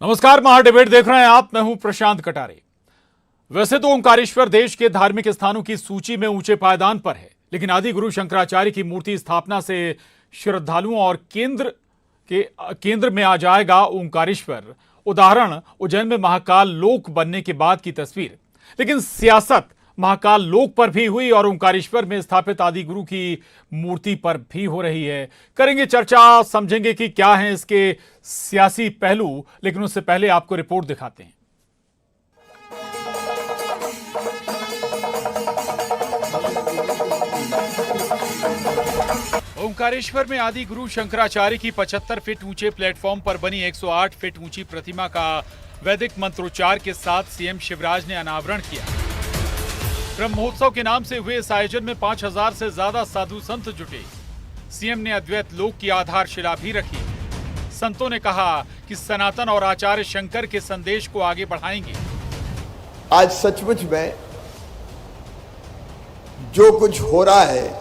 नमस्कार, महा डिबेट देख रहे हैं आप। मैं हूं प्रशांत कटारे। वैसे तो ओंकारेश्वर देश के धार्मिक स्थानों की सूची में ऊंचे पायदान पर है, लेकिन आदि गुरु शंकराचार्य की मूर्ति स्थापना से श्रद्धालुओं और केंद्र में आ जाएगा ओंकारेश्वर। उदाहरण उज्जैन में महाकाल लोक बनने के बाद की तस्वीर। लेकिन सियासत महाकाल लोक पर भी हुई और ओंकारेश्वर में स्थापित आदि गुरु की मूर्ति पर भी हो रही है। करेंगे चर्चा, समझेंगे कि क्या है इसके सियासी पहलू, लेकिन उससे पहले आपको रिपोर्ट दिखाते हैं। ओंकारेश्वर में आदि गुरु शंकराचार्य की 75 फीट ऊंचे प्लेटफॉर्म पर बनी 108 फीट ऊंची प्रतिमा का वैदिक मंत्रोच्चार के साथ सीएम शिवराज ने अनावरण किया। ब्रह्म महोत्सव के नाम से हुए इस आयोजन में 5000 से ज्यादा साधु संत जुटे। सीएम ने अद्वैत लोक की आधारशिला भी रखी। संतों ने कहा कि सनातन और आचार्य शंकर के संदेश को आगे बढ़ाएंगे। आज सचमुच में जो कुछ हो रहा है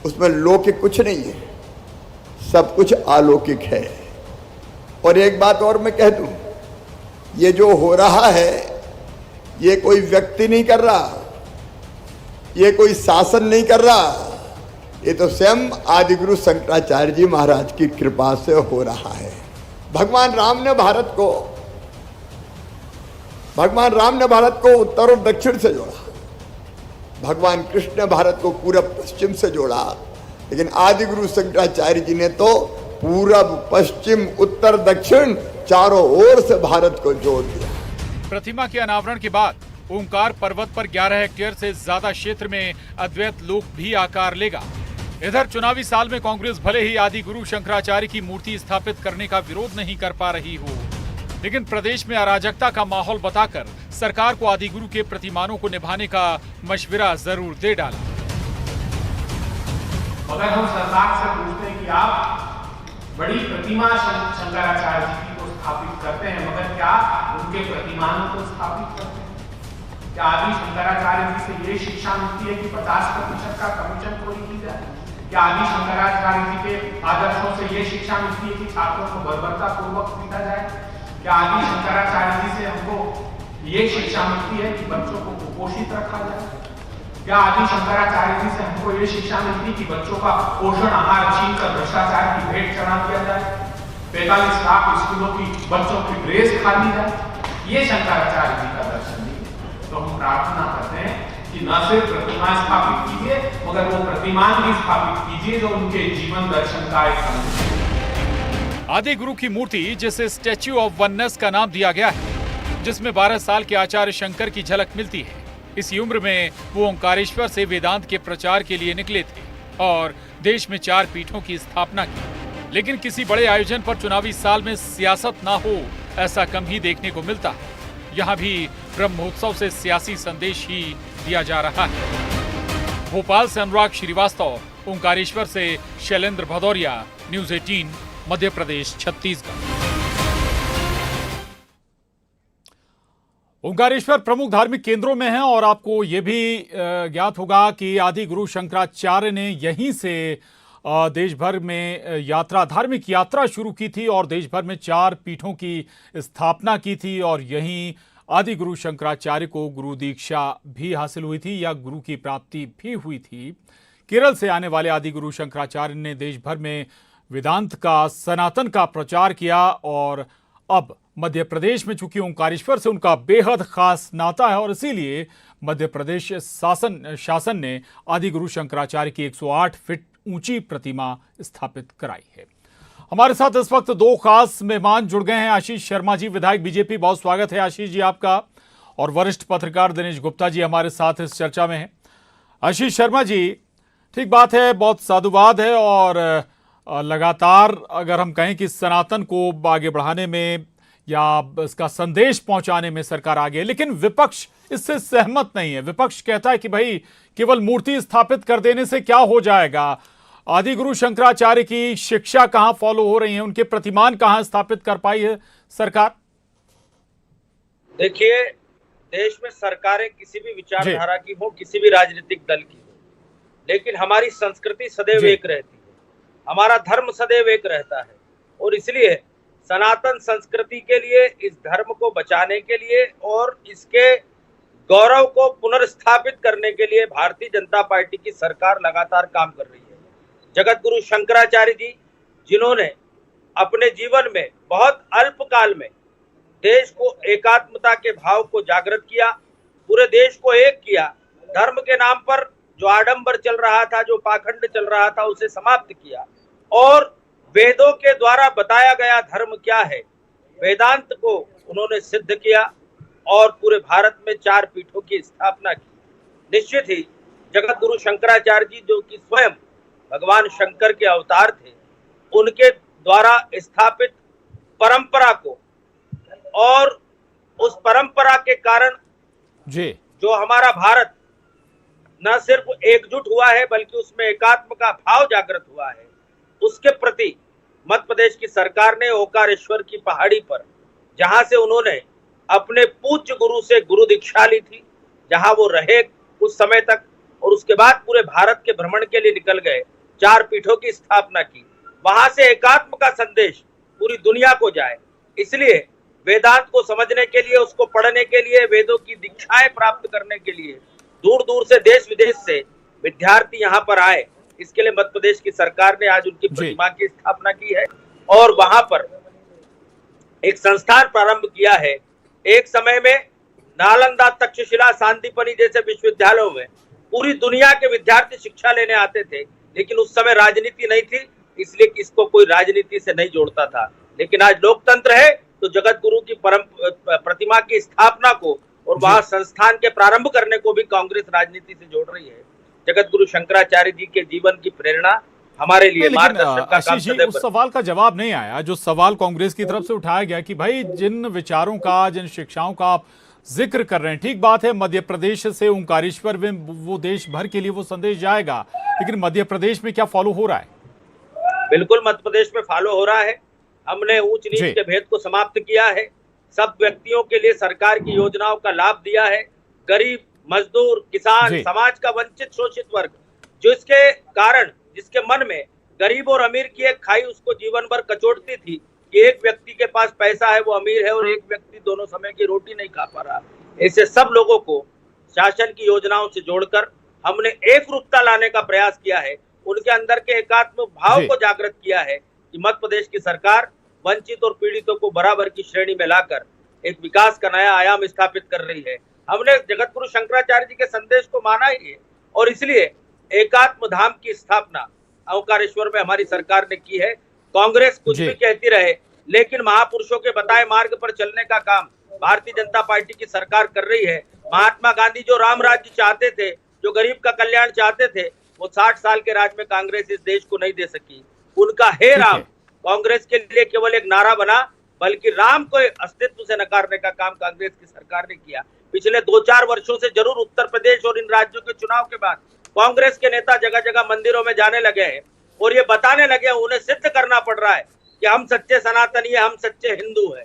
उसमें लौकिक कुछ नहीं है, सब कुछ अलौकिक है। और एक बात और मैं कह दूं, ये जो हो रहा है ये कोई व्यक्ति नहीं कर रहा, ये कोई शासन नहीं कर रहा, ये तो स्वयं आदि गुरु शंकराचार्य जी महाराज की कृपा से हो रहा है। भगवान राम ने भारत को उत्तर और दक्षिण से जोड़ा, भगवान कृष्ण ने भारत को पूरब पश्चिम से जोड़ा, लेकिन आदि गुरु शंकराचार्य जी ने तो पूरब पश्चिम उत्तर दक्षिण चारों ओर से भारत को जोड़ दिया। प्रतिमा के अनावरण के बाद ओंकार पर्वत पर 11 हेक्टेयर से ज्यादा क्षेत्र में अद्वैत लोक भी आकार लेगा। इधर चुनावी साल में कांग्रेस भले ही आदि गुरु शंकराचार्य की मूर्ति स्थापित करने का विरोध नहीं कर पा रही हो, लेकिन प्रदेश में अराजकता का माहौल बताकर सरकार को आदि गुरु के प्रतिमानों को निभाने का मशविरा जरूर दे डाला। अगर हम सरकार से पूछते हैं कि आप बड़ी प्रतिमा शंकराचार्य जी को स्थापित करते हैं, मगर क्या उनके प्रतिमानों को स्थापित करते हैं? क्या आदि शंकराचार्य जी से ये शिक्षा मिलती है कि 50% का कमीशन चोरी की जाए? क्या आदि शंकराचार्य जी के आदर्शों से ये शिक्षा मिलती है कि छात्रों को बर्बरता पूर्वक पीटा जाए? क्या आदि शंकराचार्य जी से हमको ये शिक्षा मिलती है कि बच्चों को कुपोषित रखा जाए? क्या आदि शंकराचार्य जी से हमको ये शिक्षा मिलती है कि बच्चों का पोषण आहार छीनकर भ्रष्टाचार की भेंट चढ़ा दिया जाए, 45 लाख स्कूलों की बच्चों की ड्रेस खा ली जाए? ये शंकराचार्य जी का दर्शन नहीं। तो हम प्रार्थना करते हैं कि न सिर्फ प्रतिमा स्थापित कीजिए, मगर वो प्रतिमान भी स्थापित कीजिए जो उनके जीवन दर्शन का एक अंग। आदि गुरु की मूर्ति, जिसे स्टैच्यू ऑफ वननेस का नाम दिया गया है, जिसमें 12 साल के आचार्य शंकर की झलक मिलती है। इसी उम्र में वो ओंकारेश्वर से वेदांत के प्रचार के लिए निकले थे और देश में 4 पीठों की स्थापना की। लेकिन किसी बड़े आयोजन पर चुनावी साल में सियासत ना हो, ऐसा कम ही देखने को मिलता है। यहाँ भी ब्रह्म महोत्सव से सियासी संदेश ही दिया जा रहा है। भोपाल से अनुराग श्रीवास्तव, ओंकारेश्वर से शैलेंद्र भदौरिया, न्यूज़ 18, मध्य प्रदेश, छत्तीसगढ़। ओंकारेश्वर प्रमुख धार्मिक केंद्रों में है और आपको ये भी ज्ञात होगा कि आदि गुरु शंकराचार्य ने यहीं से देश भर में धार्मिक यात्रा शुरू की थी और देश भर में 4 पीठों की स्थापना की थी और यहीं आदि गुरु शंकराचार्य को गुरु दीक्षा भी हासिल हुई थी या गुरु की प्राप्ति भी हुई थी। केरल से आने वाले आदि गुरु शंकराचार्य ने देश भर में वेदांत का, सनातन का प्रचार किया और अब मध्य प्रदेश में चूंकि ओंकारेश्वर से उनका बेहद खास नाता है और इसीलिए मध्य प्रदेश शासन ने आदि गुरु शंकराचार्य की 108 फीट ऊंची प्रतिमा स्थापित कराई है। हमारे साथ इस वक्त 2 खास मेहमान जुड़ गए हैं। आशीष शर्मा जी, विधायक बीजेपी, बहुत स्वागत है आशीष जी आपका। और वरिष्ठ पत्रकार दिनेश गुप्ता जी हमारे साथ इस चर्चा में हैं। आशीष शर्मा जी, ठीक बात है, बहुत साधुवाद है और लगातार अगर हम कहें कि सनातन को आगे बढ़ाने में या इसका संदेश पहुंचाने में सरकार आगे है, लेकिन विपक्ष इससे सहमत नहीं है। विपक्ष कहता है कि भाई केवल मूर्ति स्थापित कर देने से क्या हो जाएगा? आदि गुरु शंकराचार्य की शिक्षा कहां फॉलो हो रही है, उनके प्रतिमान कहां स्थापित कर पाई है सरकार? देखिए, देश में सरकारें किसी भी विचारधारा की हो, किसी भी राजनीतिक दल की हो, लेकिन हमारी संस्कृति सदैव एक रहती है, हमारा धर्म सदैव एक रहता है और इसलिए सनातन संस्कृति के लिए, इस धर्म को बचाने के लिए और इसके गौरव को पुनर्स्थापित करने के लिए भारतीय जनता पार्टी की सरकार लगातार काम कर रही है। जगत गुरु शंकराचार्य जी, जिन्होंने अपने जीवन में बहुत अल्प काल में देश को एकात्मता के भाव को जागृत किया, पूरे देश को एक किया, धर्म के नाम पर जो आडंबर चल रहा था, जो पाखंड चल रहा था, उसे समाप्त किया और वेदों के द्वारा बताया गया धर्म क्या है, वेदांत को उन्होंने सिद्ध किया और पूरे भारत में 4 पीठों की स्थापना की। निश्चित ही जगत गुरु शंकराचार्य जी, जो कि स्वयं भगवान शंकर के अवतार थे, उनके द्वारा स्थापित परंपरा को और उस परंपरा के कारण जी जो हमारा भारत न सिर्फ एकजुट हुआ है बल्कि उसमें एकात्म का भाव जागृत हुआ है, उसके प्रति मध्य प्रदेश की सरकार ने ओंकारेश्वर की पहाड़ी पर, जहां से उन्होंने अपने पूज्य गुरु से गुरु दीक्षा ली थी, जहां वो रहे कुछ समय तक और उसके बाद पूरे भारत के भ्रमण के लिए निकल गए, 4 पीठों की स्थापना की, वहां से एकात्म का संदेश पूरी दुनिया को जाए। इसलिए वेदांत को समझने के लिए, उसको पढ़ने के लिए, वेदों की दीक्षाएं प्राप्त करने के लिए दूर दूर से, देश विदेश से विद्यार्थी यहाँ पर आए। इसके लिए मध्य प्रदेश की सरकार ने आज उनकी प्रतिमा की स्थापना की है और वहां पर एक संस्थान प्रारंभ किया है। एक समय में नालंदा, तक्षशिला, शांतिपनी जैसे विश्वविद्यालयों में पूरी दुनिया के विद्यार्थी शिक्षा लेने आते थे, लेकिन उस समय राजनीति नहीं थी, इसलिए इसको कोई राजनीति से नहीं जोड़ता था। लेकिन आज लोकतंत्र है तो जगत गुरु की प्रतिमा की स्थापना को और वहां संस्थान के प्रारंभ करने को भी कांग्रेस राजनीति से जोड़ रही है। जगत गुरु शंकराचार्य जी के जीवन की प्रेरणा हमारे लिए मार्गदर्शन का काम करती है। उस सवाल का जवाब नहीं आया जो सवाल कांग्रेस की तरफ से उठाया गया कि भाई जिन विचारों का, जिन शिक्षाओं का आप जिक्र कर रहे हैं, ठीक बात है, मध्य प्रदेश से ओंकारेश्वर में वो देश भर के लिए वो संदेश जाएगा, लेकिन मध्य प्रदेश में क्या फॉलो हो रहा है? बिल्कुल मध्य प्रदेश में फॉलो हो रहा है। हमने ऊंच नीच के भेद को समाप्त किया है, सब व्यक्तियों के लिए सरकार की योजनाओं का लाभ दिया है। गरीब, मजदूर, किसान, समाज का वंचित शोषित वर्ग, जो इसके कारण, जिसके मन में गरीब और अमीर की एक खाई उसको जीवन भर कचोटती थी कि एक व्यक्ति के पास पैसा है, वो अमीर है, और एक व्यक्ति दोनों समय की रोटी नहीं खा पा रहा, ऐसे सब लोगों को शासन की योजनाओं से जोड़कर हमने एक रूपता लाने का प्रयास किया है। उनके अंदर के एकात्म भाव को जागृत किया है कि मध्य प्रदेश की सरकार वंचित और पीड़ितों को बराबर की श्रेणी में लाकर एक विकास का नया आयाम स्थापित कर रही है। हमने जगत गुरु शंकराचार्य जी के संदेश को माना ही है और इसलिए एकात्म धाम की स्थापना ओंकारेश्वर में हमारी सरकार ने की है। कांग्रेस कुछ भी कहती रहे, लेकिन महापुरुषों के बताए मार्ग पर चलने का काम भारतीय जनता पार्टी की सरकार कर रही है। महात्मा गांधी जो राम राज्य चाहते थे, जो गरीब का कल्याण चाहते थे, वो 60 साल के राज में कांग्रेस इस देश को नहीं दे सकी। उनका हे राम कांग्रेस के लिए केवल एक नारा बना, बल्कि राम को अस्तित्व से नकारने का काम कांग्रेस की सरकार ने किया। पिछले 2-4 वर्षों से जरूर उत्तर प्रदेश और इन राज्यों के चुनाव के बाद कांग्रेस के नेता जगह जगह मंदिरों में जाने लगे हैं और ये बताने लगे हैं, उन्हें सिद्ध करना पड़ रहा है कि हम सच्चे सनातनी है, हम सच्चे हिंदू है।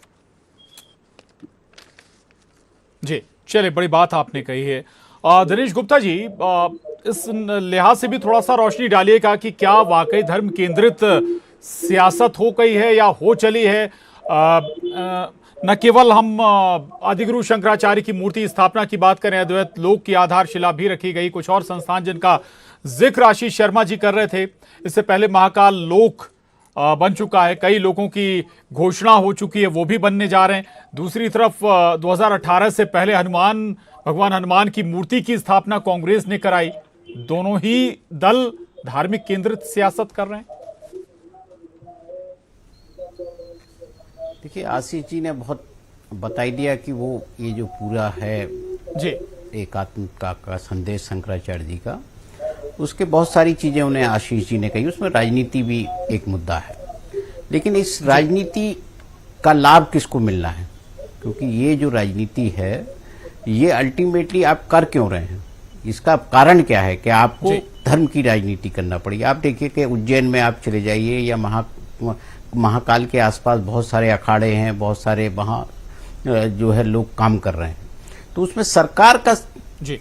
जी चलिए, बड़ी बात आपने कही है। दिनेश गुप्ता जी, इस लिहाज से भी थोड़ा सा रोशनी डालिएगा कि क्या वाकई धर्म केंद्रित सियासत हो गई है या हो चली है? न केवल हम आदिगुरु शंकराचार्य की मूर्ति स्थापना की बात करें, अद्वैत लोक की आधारशिला भी रखी गई, कुछ और संस्थान जिनका जिक्र आशीष शर्मा जी कर रहे थे, इससे पहले महाकाल लोक बन चुका है, कई लोगों की घोषणा हो चुकी है, वो भी बनने जा रहे हैं। दूसरी तरफ 2018 से पहले भगवान हनुमान की मूर्ति की स्थापना कांग्रेस ने कराई। दोनों ही दल धार्मिक केंद्रित सियासत कर रहे हैं। देखिए, आशीष जी ने बहुत बताई दिया कि वो ये जो पूरा है जी एकात्म का संदेश शंकराचार्य जी का, उसके बहुत सारी चीजें उन्हें आशीष जी ने कही, उसमें राजनीति भी एक मुद्दा है। लेकिन इस राजनीति का लाभ किसको मिलना है? क्योंकि ये जो राजनीति है ये अल्टीमेटली आप कर क्यों रहे हैं, इसका कारण क्या है कि आपको धर्म की राजनीति करना पड़ेगी। आप देखिए कि उज्जैन में आप चले जाइए या महाकाल के आसपास बहुत सारे अखाड़े हैं, बहुत सारे वहाँ जो है लोग काम कर रहे हैं, तो उसमें सरकार का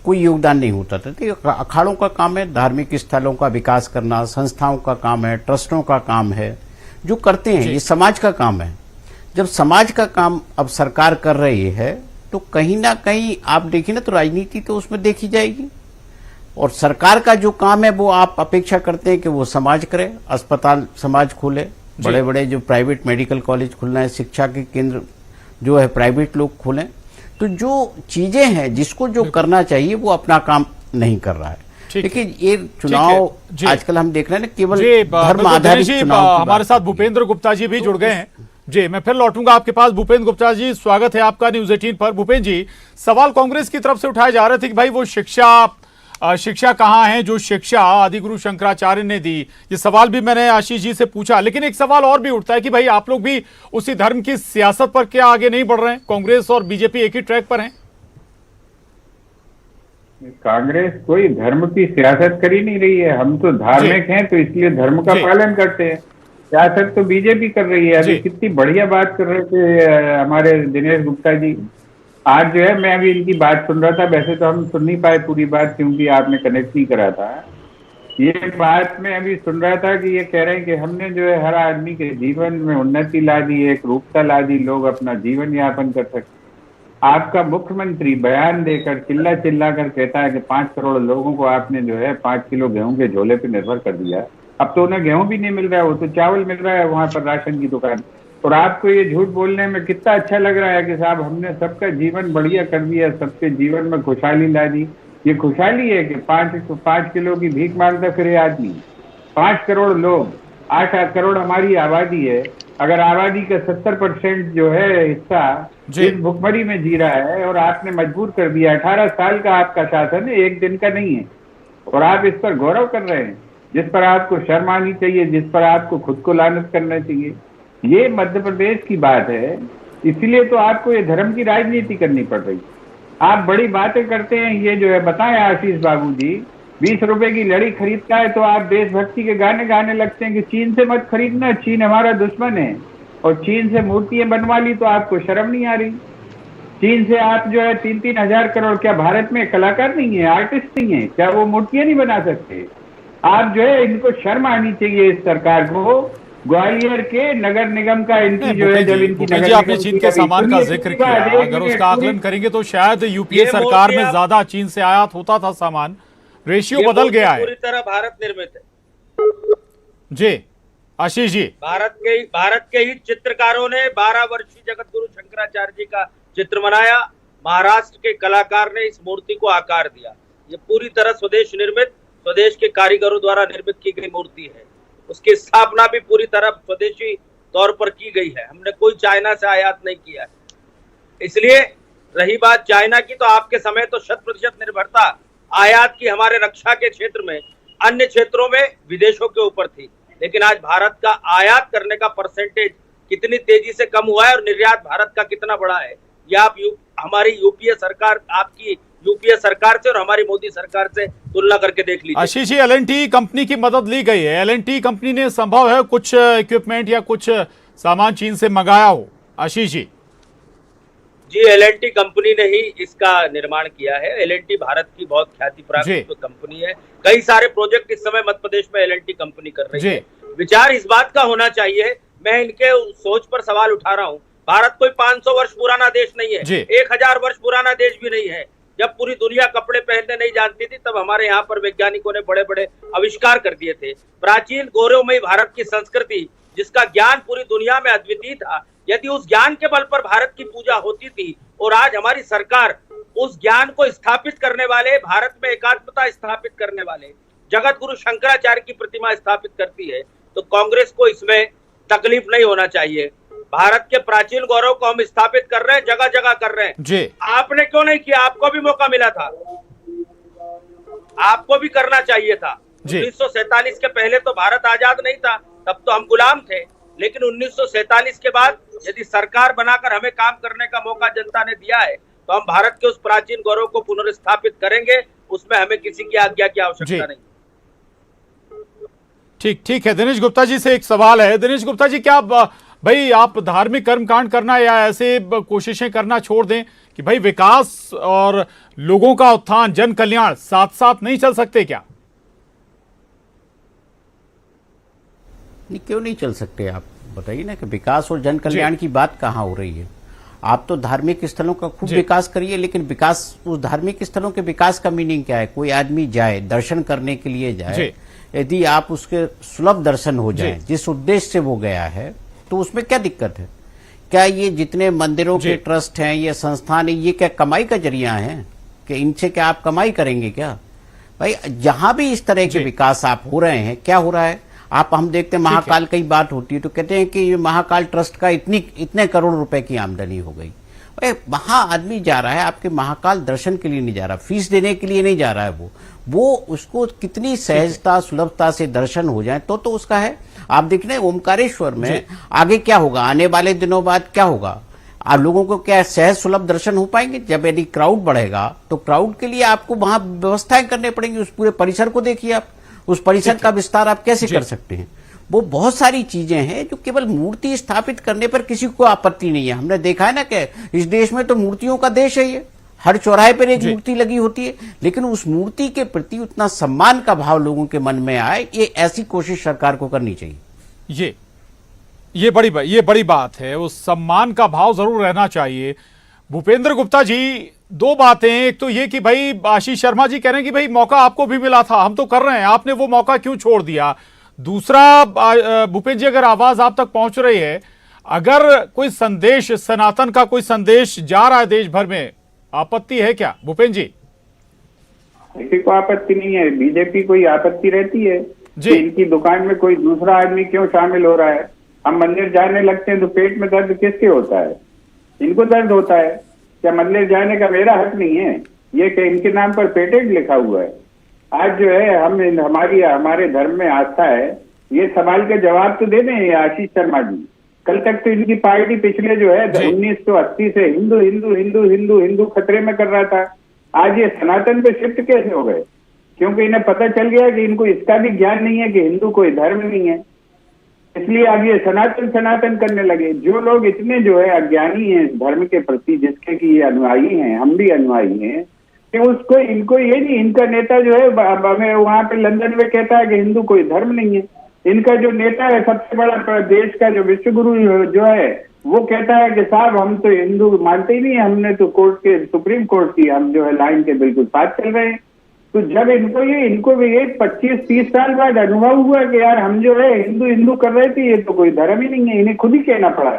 कोई योगदान नहीं होता था। तो अखाड़ों का काम है धार्मिक स्थलों का विकास करना, संस्थाओं का काम है, ट्रस्टों का काम है, जो करते हैं, ये समाज का काम है। जब समाज का काम अब सरकार कर रही है तो कहीं ना कहीं आप देखिए ना, तो राजनीति तो उसमें देखी जाएगी। और सरकार का जो काम है वो आप अपेक्षा करते हैं कि वो समाज करे, अस्पताल समाज खोले, बड़े बड़े जो प्राइवेट मेडिकल कॉलेज खुलना है, शिक्षा के केंद्र जो है प्राइवेट लोग खोलें। तो जो चीजें हैं जिसको जो करना चाहिए वो अपना काम नहीं कर रहा है। लेकिन ये चुनाव आजकल हम देख रहे हैं ना, केवल धर्म आधारित चुनाव। हमारे साथ भूपेंद्र गुप्ता जी भी जुड़ गए हैं। जी, मैं फिर लौटूंगा आपके पास। भूपेंद्र गुप्ता जी, स्वागत है आपका न्यूज़ 18 पर। भूपेंद्र जी, सवाल कांग्रेस की तरफ से उठाए जा रहे थे कि भाई वो शिक्षा कहाँ है जो शिक्षा आदिगुरु शंकराचार्य ने दी। ये सवाल भी मैंने आशीष जी से पूछा, लेकिन एक सवाल और भी उठता है कि भाई आप लोग भी उसी धर्म की सियासत पर क्या आगे नहीं बढ़ रहे हैं? कांग्रेस और बीजेपी एक ही ट्रैक पर हैं। कांग्रेस कोई धर्म की सियासत कर ही नहीं रही है। हम तो धार्मिक हैं, तो इसलिए धर्म का पालन करते हैं। सियासत तो बीजेपी कर रही है। अभी कितनी बढ़िया बात कर रहे थे हमारे दिनेश गुप्ता जी। आज जो है, मैं अभी इनकी बात सुन रहा था। वैसे तो हम सुन नहीं पाए पूरी बात, क्योंकि आपने कनेक्ट नहीं करा था। ये बात मैं अभी सुन रहा था कि ये कह रहे हैं कि हमने जो है हर आदमी के जीवन में उन्नति ला दी, एक रूपता ला दी, लोग अपना जीवन यापन कर सकते। आपका मुख्यमंत्री बयान देकर चिल्ला चिल्ला कर कहता है कि 5 करोड़ लोगों को आपने जो है 5 किलो गेहूं के झोले पे निर्भर कर दिया। अब तो उन्हें गेहूं भी नहीं मिल रहा है, वो तो चावल मिल रहा है वहां पर राशन की दुकान। और आपको ये झूठ बोलने में कितना अच्छा लग रहा है कि साहब हमने सबका जीवन बढ़िया कर दिया, सबके जीवन में खुशहाली ला दी। ये खुशहाली है कि 5 किलो की भीख मांगता फिरे आदमी। 5 करोड़ लोग, 8 करोड़ हमारी आबादी है। अगर आबादी का 70% जो है हिस्सा इस भुखमरी में जी रहा है और आपने मजबूर कर दिया। 18 साल का आपका शासन है, एक दिन का नहीं है। और आप इस पर गौरव कर रहे हैं, जिस पर आपको शर्म आनी चाहिए, जिस पर आपको खुद को लानत करना चाहिए। ये मध्य प्रदेश की बात है, इसलिए तो आपको ये धर्म की राजनीति करनी पड़ रही। आप बड़ी बातें करते हैं। ये जो है बताएं आशीष बाबू जी, 20 रुपए की लड़ी खरीदता है तो आप देशभक्ति के गाने गाने लगते हैं कि चीन से मत खरीदना, चीन हमारा दुश्मन है। और चीन से मूर्तियां बनवा ली तो आपको शर्म नहीं आ रही। चीन से आप जो है 3-3 हजार करोड़, क्या भारत में कलाकार नहीं है, आर्टिस्ट नहीं है? क्या वो मूर्तियां नहीं बना सकते? आप जो है, इनको शर्म आनी चाहिए इस सरकार को। ग्वालियर के नगर निगम का इनकी जो है, जब इनकी नगर आपने चीन के सामान का जिक्र किया, अगर उसका आकलन करेंगे तो शायद यूपीए सरकार में ज्यादा चीन से आयात होता था सामान, रेशियो बदल गया है। पूरी तरह भारत निर्मित है। जी आशीष जी, भारत के ही चित्रकारों ने 12 वर्षीय जगत गुरु शंकराचार्य जी का चित्र बनाया। महाराष्ट्र के कलाकार ने इस मूर्ति को आकार दिया। ये पूरी तरह स्वदेश निर्मित, स्वदेश के कारीगरों द्वारा निर्मित की गई मूर्ति है। उसकी स्थापना भी पूरी तरह स्वदेशी तौर पर की गई है। हमने कोई चाइना से आयात नहीं किया है। इसलिए रही बात चाइना की, तो आपके समय तो 100% निर्भरता आयात की हमारे रक्षा के क्षेत्र में, अन्य क्षेत्रों में विदेशों के ऊपर थी। लेकिन आज भारत का आयात करने का परसेंटेज कितनी तेजी से कम हुआ है और निर्यात भारत का कितना बड़ा है, ये आप हमारी यूपीए सरकार, आपकी यूपीए सरकार से और हमारी मोदी सरकार से तुलना करके देख लीजिए। आशीष जी, एल&टी कंपनी की मदद ली गई है। एल&टी कंपनी ने संभव है कुछ इक्विपमेंट या कुछ सामान चीन से मंगाया हो? आशीष जी जी, एल&टी कंपनी ने ही इसका निर्माण किया है। एल&टी भारत की बहुत ख्याति प्राप्त कंपनी है। कई सारे प्रोजेक्ट इस समय मध्य प्रदेश में एल&टी कंपनी कर रही है। विचार इस बात का होना चाहिए, मैं इनके सोच पर सवाल उठा रहा हूँ। भारत कोई 500 वर्ष पुराना देश नहीं है, 1000 वर्ष पुराना देश भी नहीं है। जब पूरी दुनिया कपड़े पहनने नहीं जानती थी, तब हमारे यहाँ पर वैज्ञानिकों ने बड़े बड़े आविष्कार कर दिए थे। प्राचीन गौरवमयी भारत की संस्कृति, जिसका ज्ञान पूरी दुनिया में अद्वितीय था, यदि उस ज्ञान के बल पर भारत की पूजा होती थी और आज हमारी सरकार उस ज्ञान को स्थापित करने वाले, भारत में एकात्मता स्थापित करने वाले जगत गुरु शंकराचार्य की प्रतिमा स्थापित करती है, तो कांग्रेस को इसमें तकलीफ नहीं होना चाहिए। भारत के प्राचीन गौरव को हम स्थापित कर रहे हैं, जगह जगह कर रहे हैं। आपने क्यों नहीं किया? आपको भी मौका मिला था, आपको भी करना चाहिए था। 1947 के पहले तो भारत आजाद नहीं था, तब तो हम गुलाम थे। लेकिन 1947 के बाद यदि सरकार बनाकर हमें काम करने का मौका जनता ने दिया है, तो हम भारत के उस प्राचीन गौरव को पुनर्स्थापित करेंगे। उसमें हमें किसी की आज्ञा की आवश्यकता नहीं। ठीक है। दिनेश गुप्ता जी से एक सवाल है। दिनेश गुप्ता जी, क्या भाई आप धार्मिक कर्मकांड करना या ऐसे कोशिशें करना छोड़ दें कि भाई विकास और लोगों का उत्थान, जन कल्याण साथ साथ नहीं चल सकते क्या? नहीं, क्यों नहीं चल सकते? आप बताइए ना कि विकास और जन कल्याण की बात कहाँ हो रही है। आप तो धार्मिक स्थलों का खूब विकास करिए, लेकिन विकास, उस धार्मिक स्थलों के विकास का मीनिंग क्या है? कोई आदमी जाए, दर्शन करने के लिए जाए, यदि आप उसके सुलभ दर्शन हो जाए जिस उद्देश्य से वो गया है, तो उसमें क्या दिक्कत है? क्या ये जितने मंदिरों के ट्रस्ट हैं, ये संस्थान है, ये क्या कमाई का जरिया है कि इनसे क्या आप कमाई करेंगे क्या? भाई जहां भी इस तरह के विकास आप हो रहे हैं, क्या हो रहा है? आप, हम देखते हैं महाकाल की बात होती है तो कहते हैं कि ये महाकाल ट्रस्ट का इतने करोड़ रुपए की आमदनी हो गई। भाई वहां आदमी जा रहा है आपके महाकाल दर्शन के लिए नहीं जा रहा, फीस देने के लिए नहीं जा रहा है, वो उसको कितनी सहजता सुलभता से दर्शन हो जाए तो उसका है। आप देख रहे हैं ओमकारेश्वर में आगे क्या होगा, आने वाले दिनों बाद क्या होगा? आप लोगों को क्या सहज सुलभ दर्शन हो पाएंगे? जब यदि क्राउड बढ़ेगा तो क्राउड के लिए आपको वहां व्यवस्थाएं करने पड़ेंगी। उस पूरे परिसर को देखिए आप, उस परिसर का विस्तार आप कैसे कर सकते हैं? वो बहुत सारी चीजें हैं जो केवल मूर्ति स्थापित करने पर किसी को आपत्ति नहीं है। हमने देखा है ना कि इस देश में तो मूर्तियों का देश है, ये हर चौराहे पर एक मूर्ति लगी होती है, लेकिन उस मूर्ति के प्रति उतना सम्मान का भाव लोगों के मन में आए, ये ऐसी कोशिश सरकार को करनी चाहिए। ये बड़ी बात है, उस सम्मान का भाव जरूर रहना चाहिए। भूपेंद्र गुप्ता जी, दो बातें, एक तो ये कि भाई आशीष शर्मा जी कह रहे हैं कि भाई मौका आपको भी मिला था, हम तो कर रहे हैं, आपने वो मौका क्यों छोड़ दिया? दूसरा, भूपेंद्र जी अगर आवाज आप तक पहुंच रही है, अगर कोई संदेश, सनातन का कोई संदेश जा रहा है देश भर में, आपत्ति है क्या भूपेंद्र जी? किसी को आपत्ति नहीं है। बीजेपी को आपत्ति रहती है जी, इनकी दुकान में कोई दूसरा आदमी क्यों शामिल हो रहा है। हम मंदिर जाने लगते हैं तो पेट में दर्द किसके होता है? इनको दर्द होता है। क्या मंदिर जाने का मेरा हक नहीं है? ये कि इनके नाम पर पेटेंट लिखा हुआ है। आज जो है हमारे धर्म में आस्था है, ये सवाल के जवाब तो दे दें आशीष शर्मा जी। कल तक तो इनकी पार्टी पिछले जो है 1980 से हिंदू हिंदू हिंदू हिंदू हिंदू खतरे में कर रहा था। आज ये सनातन पे शिफ्ट कैसे हो गए? क्योंकि इन्हें पता चल गया कि इनको इसका भी ज्ञान नहीं है कि हिंदू कोई धर्म नहीं है, इसलिए अब ये सनातन करने लगे। जो लोग इतने जो है अज्ञानी हैं धर्म के प्रति, जिसके कि ये अनुयायी हैं, हम भी अनुयायी हैं, कि उसको इनको ये नहीं, इनका नेता जो है हमें वहां पे लंदन में कहता है कि हिंदू कोई धर्म नहीं है। इनका जो नेता है सबसे बड़ा देश का जो विश्व गुरु जो है, वो कहता है कि साहब हम तो हिंदू मानते ही नहीं, हमने तो सुप्रीम कोर्ट की हम जो है लाइन के बिल्कुल साथ चल रहे हैं। तो जब इनको भी 25-30 साल बाद अनुभव हुआ कि यार हम जो है हिंदू हिंदू कर रहे थे, ये तो कोई धर्म ही नहीं है, इन्हें खुद ही कहना पड़ा।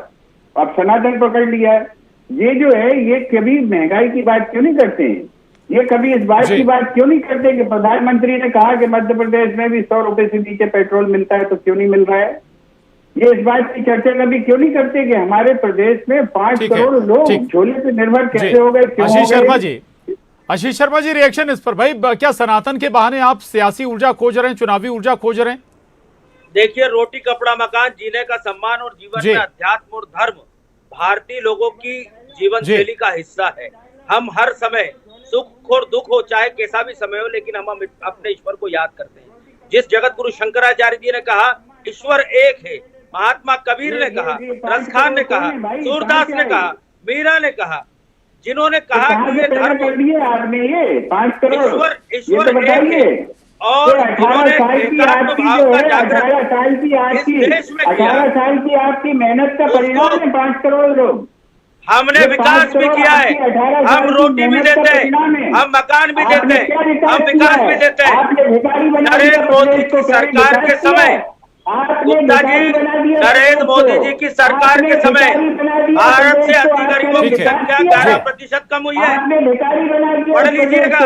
अब सनातन पकड़ लिया है। ये जो है ये कभी महंगाई की बात क्यों नहीं करते हैं? ये कभी इस बात की बात क्यों नहीं करते कि प्रधानमंत्री ने कहा कि मध्य प्रदेश में भी 100 रुपए से नीचे पेट्रोल मिलता है, तो क्यों नहीं मिल रहा है? ये इस बात की चर्चा कभी क्यों नहीं करते कि हमारे प्रदेश में 5 करोड़ लोग झोले पे निर्भर कैसे हो गए? आशीष शर्मा जी, रिएक्शन इस पर। भाई क्या सनातन के बहाने आप सियासी ऊर्जा खोज रहे हैं, चुनावी ऊर्जा खोज रहे हैं? देखिए, रोटी कपड़ा मकान, जीने का सम्मान और जीवन में अध्यात्म और धर्म भारतीय लोगों की जीवन शैली का हिस्सा है। हम हर समय सुख और दुख हो, चाहे कैसा भी समय हो, लेकिन हम अपने ईश्वर को याद करते हैं। जिस जगत गुरु शंकराचार्य जी ने कहा ईश्वर एक है, महात्मा कबीर ने कहा, रसखान ने कहा, सूरदास ने कहा, मीरा ने कहा, जिन्होंने कहा कि ये धर्म आपने ये 5 करोड़ ईश्वर एक है, और 18 साल की आपकी जो है 18 साल की आपकी मेहनत का परिणाम है 5 करोड़ लोग। हमने विकास भी किया है, हम रोटी भी देते हैं, हम मकान भी देते हैं, हम विकास भी देते हैं। नरेंद्र मोदी की सरकार के समय, गुप्ता जी, नरेंद्र मोदी जी की सरकार के समय भारत से अति गरीबों की संख्या 11% कम हुई है। पढ़ लीजिएगा,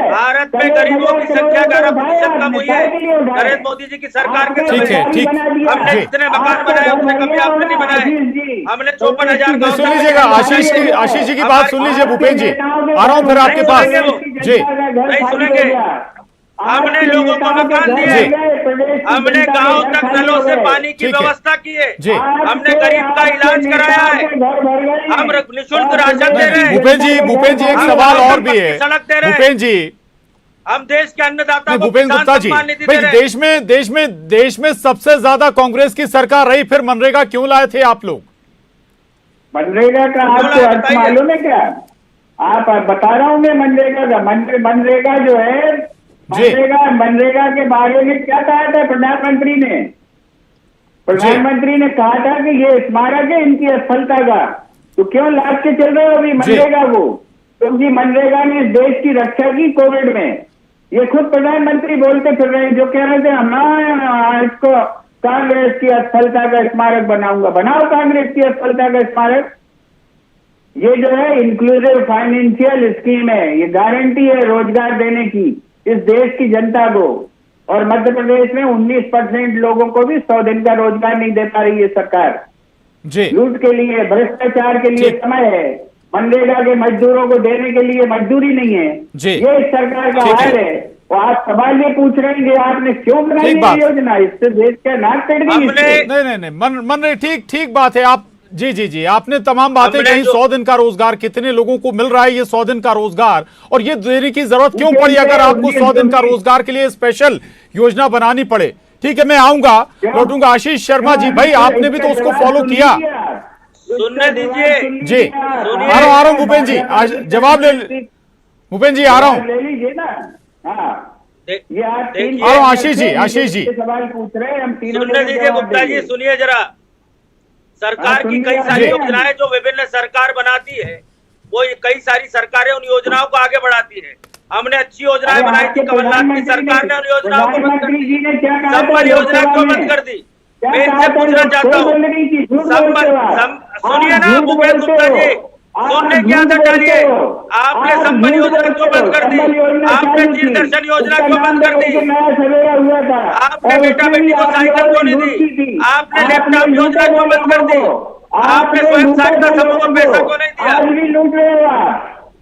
भारत में गरीबों की संख्या 11% कम हुई है नरेंद्र मोदी जी की सरकार के समय। हमने जितने मकान बनाए उतने कभी आपने नहीं बनाए। हमने 54,000 गाँव। सुन लीजिएगा आशीष जी की बात सुन लीजिए। भूपेंद्र जी, आ रहा हूँ फिर आपके पास जी। नहीं सुनेंगे। हमने लोगों को मकान दिए, हमने गांव तक नलों से पानी की व्यवस्था की है, हमने गरीब का इलाज कराया है, हम निःशुल्क राशन दे रहे हैं। भूपेंद्र जी एक सवाल और भी है। सड़क दे रहे हैं। भूपेंद्र जी, हम देश के अन्नदाता को भूपेंद्र गुप्ता जी, देश में सबसे ज्यादा कांग्रेस की सरकार रही, फिर मनरेगा क्यों लाए थे आप लोग? मनरेगा का आपको अर्थ मालूम है क्या? आप बता रहा हूँ मैं मनरेगा का। मनरेगा जो है, मनरेगा के बारे में क्या कहा था प्रधानमंत्री ने? प्रधानमंत्री ने कहा था कि ये स्मारक है इनकी असफलता का, तो क्यों लाद के चल रहे हो अभी मनरेगा को? क्योंकि मनरेगा ने देश की रक्षा की कोविड में। ये खुद प्रधानमंत्री बोलते फिर रहे हैं, जो कह रहे थे हम इसको कांग्रेस की असफलता का स्मारक बनाऊंगा। बनाओ कांग्रेस की असफलता का स्मारक। ये जो है इंक्लूसिव फाइनेंशियल स्कीम है, ये गारंटी है रोजगार देने की इस देश की जनता को। और मध्य प्रदेश में 19% लोगों को भी 100 दिन का रोजगार नहीं दे पा रही है सरकार। जी लूट के लिए, भ्रष्टाचार के लिए समय है, मनरेगा के मजदूरों को देने के लिए मजदूरी नहीं है। ये इस सरकार का हाल है। और आप सवाल ये पूछ रहे हैं कि आपने क्यों बनाई ये योजना? इससे देश का नाक कट गई। नहीं मन ठीक बात है। आप जी आपने तमाम बातें कही। 100 दिन का रोजगार कितने लोगों को मिल रहा है? ये 100 दिन का रोजगार, और ये देने की जरूरत क्यों पड़ी अगर आपको 100 दिन का रोजगार के लिए स्पेशल योजना बनानी पड़े? ठीक है, मैं आऊंगा, लौटूंगा। आशीष शर्मा जी, भाई आपने भी तो उसको फॉलो किया। सुनने दीजिए जी, आ रहा हूं भूपेन जी, जवाब ले। भूपेन जी आ रहा हूं, ले लीजिए ना। ये आशीष जी सवाल पूछ रहे हैं, हम तीनों सुनने दीजिए गुप्ता जी, सुनिए जरा। सरकार की कई सारी योजनाएं जो विभिन्न सरकार बनाती है, वो कई सारी सरकारें उन योजनाओं को आगे बढ़ाती है। हमने अच्छी योजनाएं बनाई थी, कमलनाथ की सरकार ने उन योजनाओं को बंद कर दी। संबल योजना क्यों बंद कर दी? मैं इनसे पूछना चाहता हूँ। सुनिए ना भूपेन गुप्ता जी, सुनने की आदत डालिए। आपने संबल योजना क्यों बंद कर दी? आपने तीन दर्शन योजना क्यों बंद कर दी? आपने बेटा बेटी को साइकिल क्यों नहीं दी? आपने लैपटॉप योजना क्यों बंद कर दी? आपने स्वयं सहायता समूह को पैसा क्यों नहीं दिया?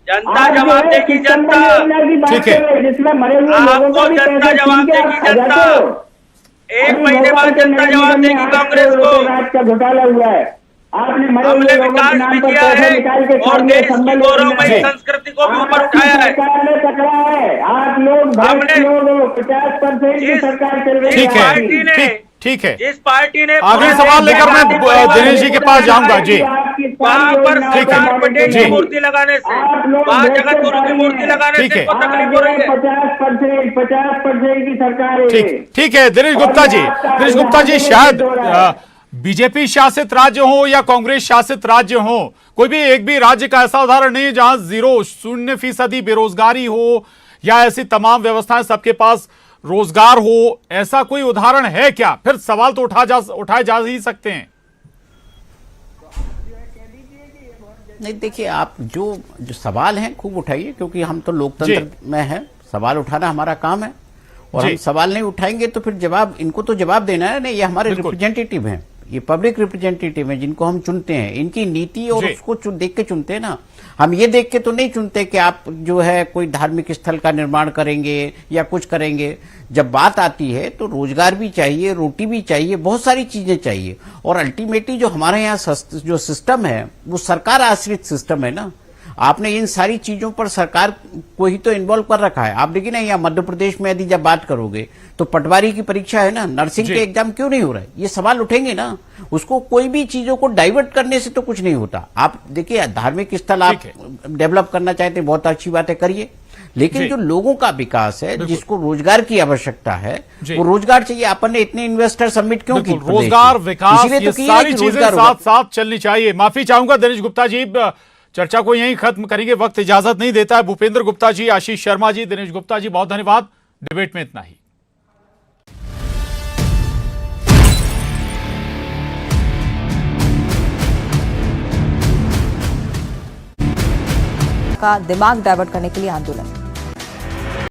जनता जवाब देगी, जनता। ठीक है, आपको जनता जवाब देगी, जनता। 1 महीने बाद जनता जवाब देगी कांग्रेस को। का घोटाला हुआ है, आपने हमने विकास भी किया है और देश की गौरवमयी संस्कृति को भी ऊपर उठाया है। पकड़ा है। आप लोग हमने 50% की सरकार चल रही ठीक है। ठीक है, जिस पार्टी ने आखिरी सवाल लेकर मैं दिनेश जी के पास जाऊंगा। जी, वहाँ पर सरदार पटेल की मूर्ति लगाने से, वहाँ जगत गुरु की मूर्ति लगाने से इनको तकलीफ हो रही है। 50% की सरकार है। ठीक है दिनेश गुप्ता जी, शायद बीजेपी शासित राज्य हो या कांग्रेस शासित राज्य हो, कोई भी एक भी राज्य का ऐसा उदाहरण नहीं है जहां 0% बेरोजगारी हो या ऐसी तमाम व्यवस्थाएं सबके पास रोजगार हो। ऐसा कोई उदाहरण है क्या? फिर सवाल तो उठाए जा ही सकते हैं। नहीं, देखिए, आप जो सवाल हैं खूब उठाइए, क्योंकि हम तो लोकतंत्र में हैं, सवाल उठाना हमारा काम है। और हम सवाल नहीं उठाएंगे तो फिर जवाब, इनको तो जवाब देना है। नहीं, ये हमारे रिप्रेजेंटेटिव हैं, ये पब्लिक रिप्रेजेंटेटिव हैं जिनको हम चुनते हैं। इनकी नीति और उसको देख के चुनते हैं ना। हम ये देख के तो नहीं चुनते कि आप जो है कोई धार्मिक स्थल का निर्माण करेंगे या कुछ करेंगे। जब बात आती है तो रोजगार भी चाहिए, रोटी भी चाहिए, बहुत सारी चीजें चाहिए। और अल्टीमेटली जो हमारे यहाँ जो सिस्टम है वो सरकार आश्रित सिस्टम है ना। आपने इन सारी चीजों पर सरकार को ही तो इन्वॉल्व कर रखा है। आप देखिए ना, यहाँ मध्य प्रदेश में यदि जब बात करोगे तो पटवारी की परीक्षा है ना, नर्सिंग के एग्जाम क्यों नहीं हो रहा है? ये सवाल उठेंगे ना। उसको कोई भी चीजों को डाइवर्ट करने से तो कुछ नहीं होता। आप देखिए, धार्मिक स्थल आप डेवलप करना चाहते हैं, बहुत अच्छी बातें करिए, लेकिन जो लोगों का विकास है, जिसको रोजगार की आवश्यकता है, वो रोजगार चाहिए। अपन ने इतने इन्वेस्टर सबमिट क्यों की? रोजगार, विकास, ये सारी चीजें साथ साथ चलनी चाहिए। माफी चाहूंगा दिनेश गुप्ता जी, चर्चा को यहीं खत्म करेंगे, वक्त इजाजत नहीं देता है। भूपेंद्र गुप्ता जी, आशीष शर्मा जी, दिनेश गुप्ता जी, बहुत धन्यवाद। डिबेट में इतना ही। का दिमाग डाइवर्ट करने के लिए आंदोलन।